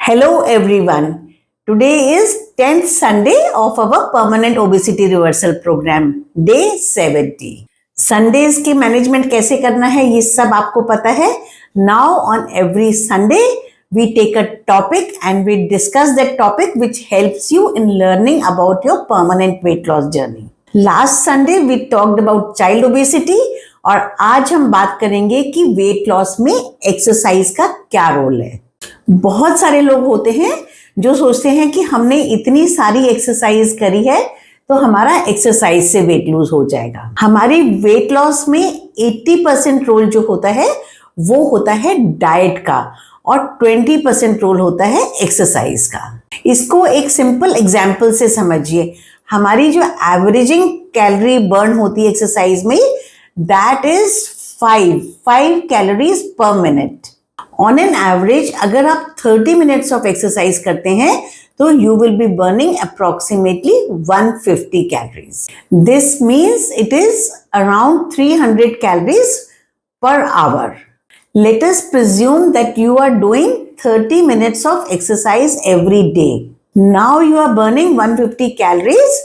Hello everyone. Today is 10th Sunday of our permanent obesity reversal program, day 70. Sundays की management कैसे करना है ये सब आपको पता है. Now on every Sunday we take a topic and we discuss that topic which helps you in learning about your permanent weight loss journey. Last Sunday we talked about child obesity और आज हम बात करेंगे कि weight loss में exercise का क्या role है. बहुत सारे लोग होते हैं जो सोचते हैं कि हमने इतनी सारी एक्सरसाइज करी है तो हमारा एक्सरसाइज से वेट लूज हो जाएगा. हमारी वेट लॉस में 80% रोल जो होता है वो होता है डाइट का और 20% रोल होता है एक्सरसाइज का. इसको एक सिंपल एग्जांपल से समझिए. हमारी जो एवरेजिंग कैलोरी बर्न होती है एक्सरसाइज में, दैट इज 5 कैलोरीज पर मिनट. ऑन एन एवरेज अगर आप 30 मिनट्स ऑफ एक्सरसाइज करते हैं तो you will be burning approximately 150 calories. This means it is around 300 calories per hour. Let us presume that you are doing 30 minutes of exercise every day. Now you are burning 150 calories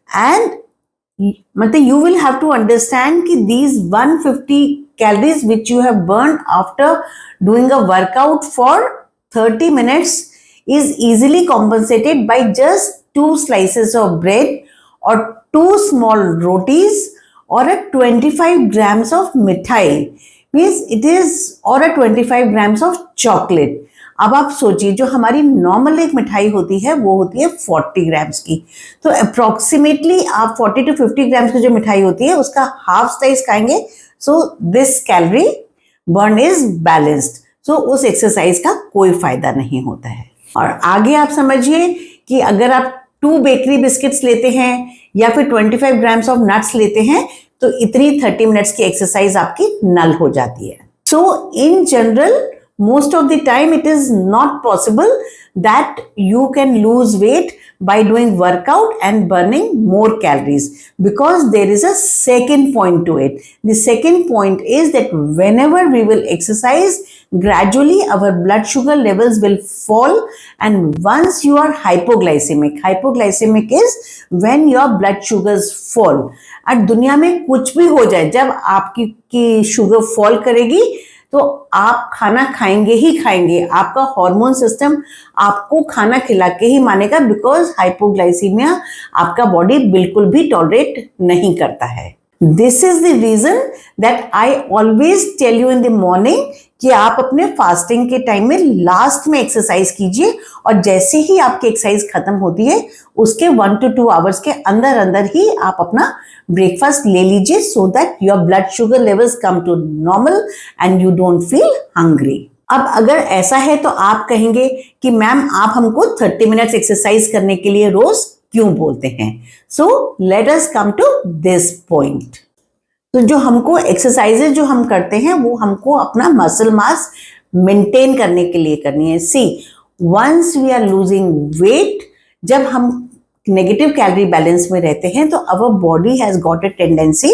and you will have to understand that these 150 calories which you have burned after doing a workout for 30 minutes is easily compensated by just 2 slices of bread or 2 small rotis or a 25 grams of mithai. Means it is or a 25 grams of chocolate. अब आप सोचिए जो हमारी normal एक मिठाई होती है वो होती है 40 ग्राम्स की, तो अप्रोक्सीमेटली आप 40 to 50 ग्राम्स की जो मिठाई होती है उसका हाफ स्लाइस खाएंगे. So this calorie burn is balanced. So उस एक्सरसाइज का कोई फायदा नहीं होता है. और आगे आप समझिए कि अगर आप 2 बेकरी बिस्किट्स लेते हैं या फिर 25 ग्राम्स ऑफ नट्स लेते हैं तो इतनी 30 मिनट्स की एक्सरसाइज आपकी नल हो जाती है. So in general most of the time it is not possible that you can lose weight by doing workout and burning more calories, because there is a second point to it. The second point is that whenever we will exercise, gradually our blood sugar levels will fall, and once you are hypoglycemic is when your blood sugars fall. और दुनिया में कुछ भी हो जाए, जब आपकी sugar fall करेगी तो आप खाना खाएंगे ही खाएंगे. आपका हार्मोन सिस्टम आपको खाना खिला के ही मानेगा, बिकॉज हाइपोग्लाइसीमिया आपका बॉडी बिल्कुल भी टॉलरेट नहीं करता है. This is the reason that I always tell you in the morning कि आप अपने फास्टिंग के टाइम में लास्ट में एक्सरसाइज कीजिए और जैसे ही आपकी एक्सरसाइज खत्म होती है उसके 1 to 2 आवर्स के अंदर अंदर ही आप अपना ब्रेकफास्ट ले लीजिए, so that your blood sugar levels come to normal and you don't feel hungry. अब अगर ऐसा है तो आप कहेंगे कि मैम आप हमको 30 मिनट्स एक्सरसाइज करने के लिए रोज क्यों बोलते हैं. So let us come to this point. तो जो हमको एक्सरसाइजेज जो हम करते हैं वो हमको अपना मसल मास मेंटेन करने के लिए करनी है. See, once we are losing weight, जब हम नेगेटिव कैलोरी बैलेंस में रहते हैं तो our body has got a tendency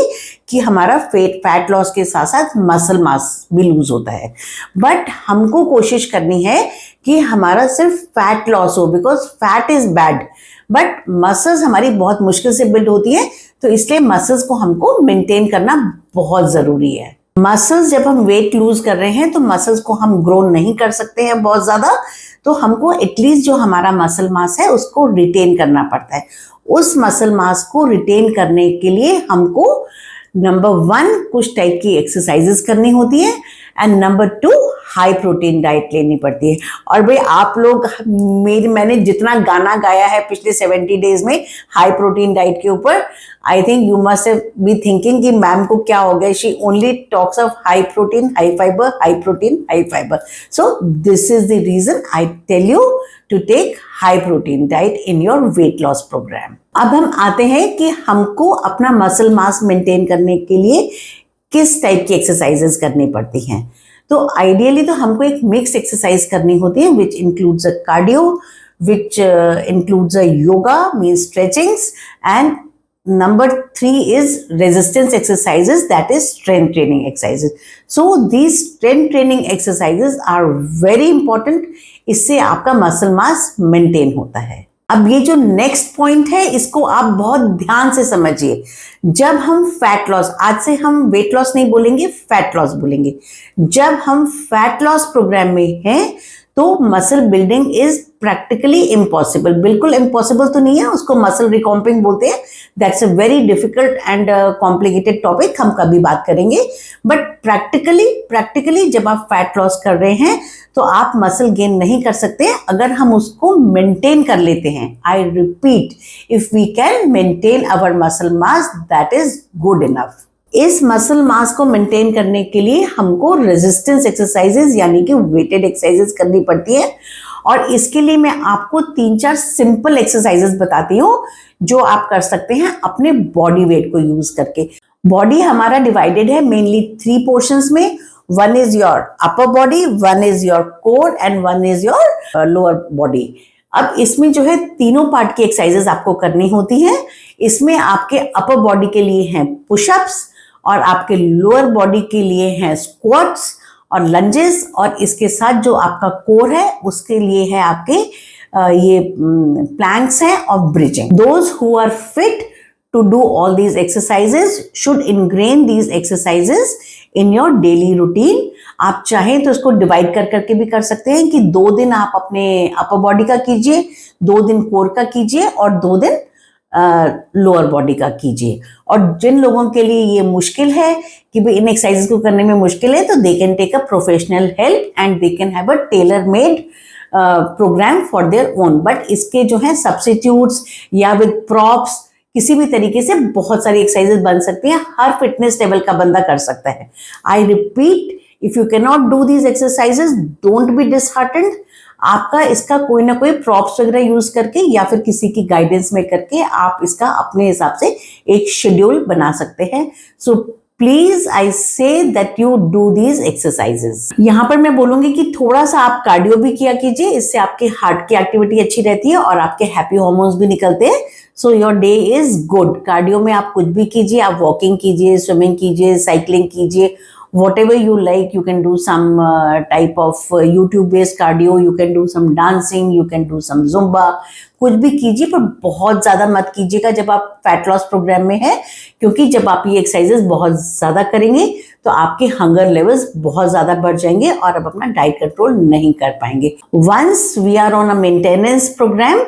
कि हमारा फैट लॉस के साथ साथ मसल मास भी लूज होता है. बट हमको कोशिश करनी है कि हमारा सिर्फ फैट लॉस हो, because fat is bad, but muscles हमारी बहुत मुश्किल से बिल्ड होती है, तो इसलिए मसल्स को हमको मेंटेन करना बहुत जरूरी है. मसल्स जब हम वेट लूज कर रहे हैं तो मसल्स को हम ग्रो नहीं कर सकते हैं बहुत ज्यादा, तो हमको एटलीस्ट जो हमारा मसल मास है उसको रिटेन करना पड़ता है. उस मसल मास को रिटेन करने के लिए हमको नंबर 1 कुछ टाइप की एक्सरसाइजेस करनी होती है and number 2 high protein diet लेनी पड़ती है. और भाई आप लोग, मैंने जितना गाना गाया है पिछले 70 डेज में हाई प्रोटीन डाइट के ऊपर, I think you must be thinking कि मैम को क्या हो गया, she only talks of high protein high fibre, high protein high fibre. So this is the reason I tell you to take high protein diet in your weight loss programme. अब हम आते हैं कि हमको अपना मसल मास मेंटेन करने के लिए किस टाइप की एक्सरसाइजेस करनी पड़ती हैं. तो आइडियली तो हमको एक मिक्स एक्सरसाइज करनी होती है which includes a cardio, which includes a yoga mean stretchings, and number 3 is resistance exercises, that is strength training exercises. So these strength training exercises are very important. इससे आपका मसल मास मेंटेन होता है. अब ये जो नेक्स्ट पॉइंट है इसको आप बहुत ध्यान से समझिए. जब हम फैट लॉस, आज से हम वेट लॉस नहीं बोलेंगे, फैट लॉस बोलेंगे. जब हम फैट लॉस प्रोग्राम में हैं तो muscle building is practically impossible. बिल्कुल इम्पॉसिबल तो नहीं है, उसको मसल रिकॉम्पिंग बोलते हैं. That's a very difficult and complicated topic, हम कभी बात करेंगे. बट प्रैक्टिकली जब आप फैट लॉस कर रहे हैं तो आप मसल गेन नहीं कर सकते अगर हम उसको मेंटेन कर लेते हैं. I repeat, if we can maintain our muscle mass, that is good enough. इस मसल मास को मेंटेन करने के लिए हमको रेजिस्टेंस एक्सरसाइजेज यानी कि वेटेड एक्सरसाइजेज करनी पड़ती है. और इसके लिए मैं आपको 3-4 सिंपल एक्सरसाइजेज बताती हूँ जो आप कर सकते हैं अपने बॉडी वेट को यूज करके. बॉडी हमारा डिवाइडेड है मेनली 3 पोर्शंस में. One is your upper body, one is your core and one is your lower body. अब इसमें जो है तीनों पार्ट की एक्सरसाइजेज आपको करनी होती है. इसमें आपके अपर बॉडी के लिए हैं पुशअप्स और आपके लोअर बॉडी के लिए हैं स्क्वाट्स और लंजेस, और इसके साथ जो आपका कोर है उसके लिए है आपके ये प्लैंक्स हैं और bridging. Those who are fit to do all these exercises should ingrain these exercises in your daily routine. आप चाहें तो इसको डिवाइड कर करके भी कर सकते हैं कि 2 दिन आप अपने अपर बॉडी का कीजिए, 2 दिन कोर का कीजिए और 2 दिन लोअर बॉडी का कीजिए. और जिन लोगों के लिए ये मुश्किल है कि भाई इन एक्सरसाइजेस को करने में मुश्किल है, तो they can take a professional help and they can have a tailor made programme for their own. But इसके जो है सब्स्टिट्यूट्स या विद प्रॉप्स किसी भी तरीके से बहुत सारी एक्सरसाइजेस बन सकती हैं. हर फिटनेस लेवल का बंदा कर सकता है. आई repeat, if you can not do these exercises, don't be disheartened. आपका इसका कोई ना कोई प्रॉप्स वगैरह यूज करके या फिर किसी की गाइडेंस में करके आप इसका अपने हिसाब से एक शेड्यूल बना सकते हैं. So please I say that you do these exercises. यहाँ पर मैं बोलूंगी कि थोड़ा सा आप कार्डियो भी किया कीजिए, इससे आपके हार्ट की एक्टिविटी अच्छी रहती है और आपके हैप्पी हार्मोन्स भी निकलते हैं. So your day is good. Cardio में आप कुछ भी कीजिए, आप वॉकिंग कीजिए, स्विमिंग कीजिए, साइकिलिंग कीजिए, whatever you like. You can do some type of YouTube based cardio, you can do some dancing, you can do some Zumba. कुछ भी कीजिए पर बहुत ज्यादा मत कीजिएगा जब आप फैट लॉस प्रोग्राम में हैं, क्योंकि जब आप ये एक्सरसाइजेस बहुत ज्यादा करेंगे तो आपके हंगर लेवल्स बहुत ज्यादा बढ़ जाएंगे और आप अपना डाइट कंट्रोल नहीं कर पाएंगे. Once we are on a maintenance programme,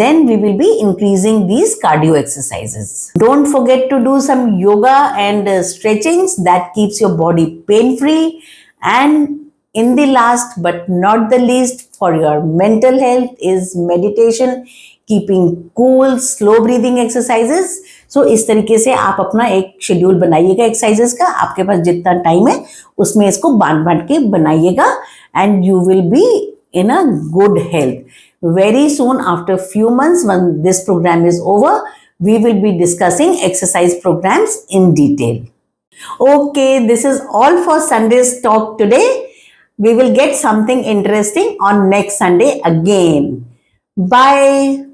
then we will be increasing these cardio exercises. Don't forget to do some yoga and stretchings that keeps your body pain free. And in the last but not the least, for your mental health is meditation, keeping cool, slow breathing exercises. So इस तरीके से आप अपना एक schedule बनाइएगा exercises का. आपके पास जितना टाइम है उसमें इसको बांट के बनाइएगा and you will be in a good health. Very soon, after few months, when this program is over, we will be discussing exercise programs in detail. Okay, this is all for Sunday's talk today. We will get something interesting on next Sunday again. Bye.